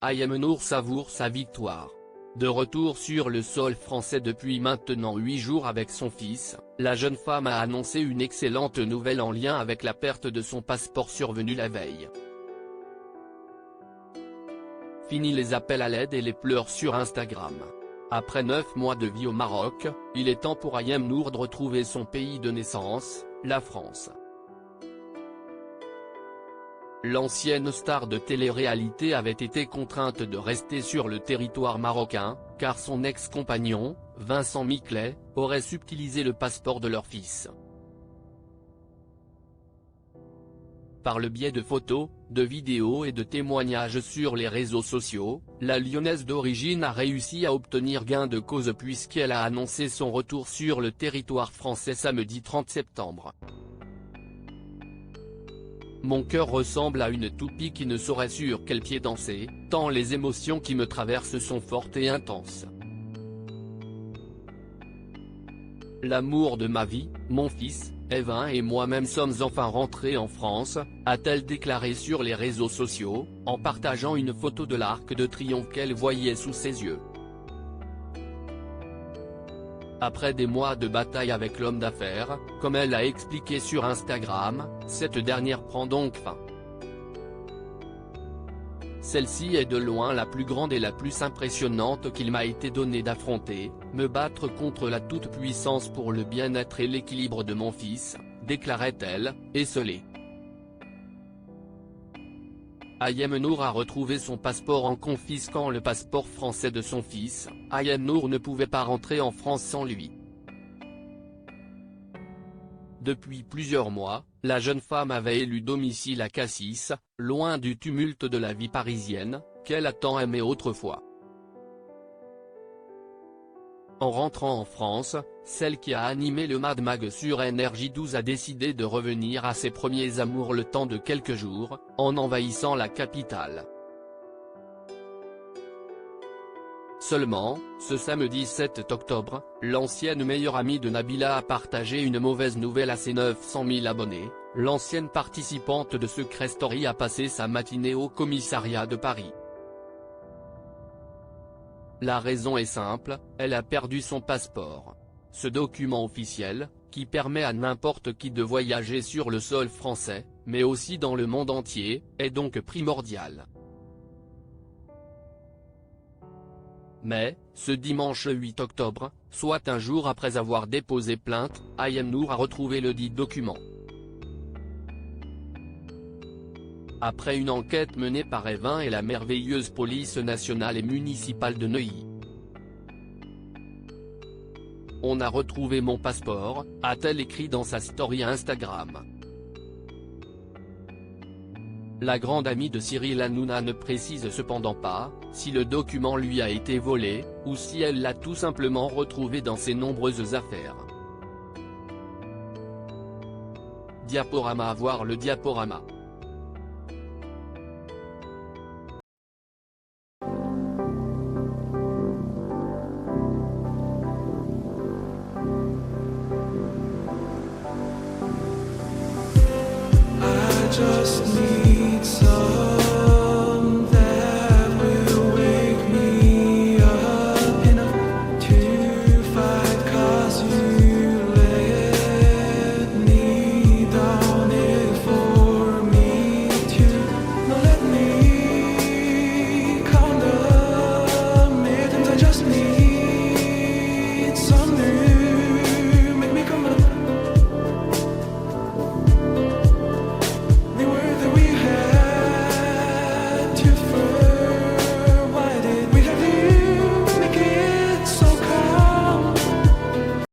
Ayem Nour savoure sa victoire. De retour sur le sol français depuis maintenant 8 jours avec son fils, la jeune femme a annoncé une excellente nouvelle en lien avec la perte de son passeport survenue la veille. Fini les appels à l'aide et les pleurs sur Instagram. Après 9 mois de vie au Maroc, il est temps pour Ayem Nour de retrouver son pays de naissance, la France. L'ancienne star de télé-réalité avait été contrainte de rester sur le territoire marocain, car son ex-compagnon, Vincent Miclet, aurait subtilisé le passeport de leur fils. Par le biais de photos, de vidéos et de témoignages sur les réseaux sociaux, la Lyonnaise d'origine a réussi à obtenir gain de cause puisqu'elle a annoncé son retour sur le territoire français samedi 30 septembre. Mon cœur ressemble à une toupie qui ne saurait sur quel pied danser, tant les émotions qui me traversent sont fortes et intenses. L'amour de ma vie, mon fils, Evin et moi-même sommes enfin rentrés en France, a-t-elle déclaré sur les réseaux sociaux, en partageant une photo de l'Arc de Triomphe qu'elle voyait sous ses yeux. Après des mois de bataille avec l'homme d'affaires, comme elle l'a expliqué sur Instagram, cette dernière prend donc fin. Celle-ci est de loin la plus grande et la plus impressionnante qu'il m'a été donné d'affronter, me battre contre la toute-puissance pour le bien-être et l'équilibre de mon fils, déclarait-elle, esseulée. Ayem Nour a retrouvé son passeport en confisquant le passeport français de son fils. Ayem Nour ne pouvait pas rentrer en France sans lui. Depuis plusieurs mois, la jeune femme avait élu domicile à Cassis, loin du tumulte de la vie parisienne, qu'elle a tant aimé autrefois. En rentrant en France, celle qui a animé le Mad Mag sur NRJ12 a décidé de revenir à ses premiers amours le temps de quelques jours, en envahissant la capitale. Seulement, ce samedi 7 octobre, l'ancienne meilleure amie de Nabila a partagé une mauvaise nouvelle à ses 900 000 abonnés. L'ancienne participante de Secret Story a passé sa matinée au commissariat de Paris. La raison est simple, elle a perdu son passeport. Ce document officiel, qui permet à n'importe qui de voyager sur le sol français, mais aussi dans le monde entier, est donc primordial. Mais, ce dimanche 8 octobre, soit un jour après avoir déposé plainte, Ayem Nour a retrouvé le dit document. Après une enquête menée par Evin et la merveilleuse police nationale et municipale de Neuilly. On a retrouvé mon passeport, a-t-elle écrit dans sa story Instagram. La grande amie de Cyril Hanouna ne précise cependant pas, si le document lui a été volé, ou si elle l'a tout simplement retrouvé dans ses nombreuses affaires. Diaporama à voir le diaporama. Just need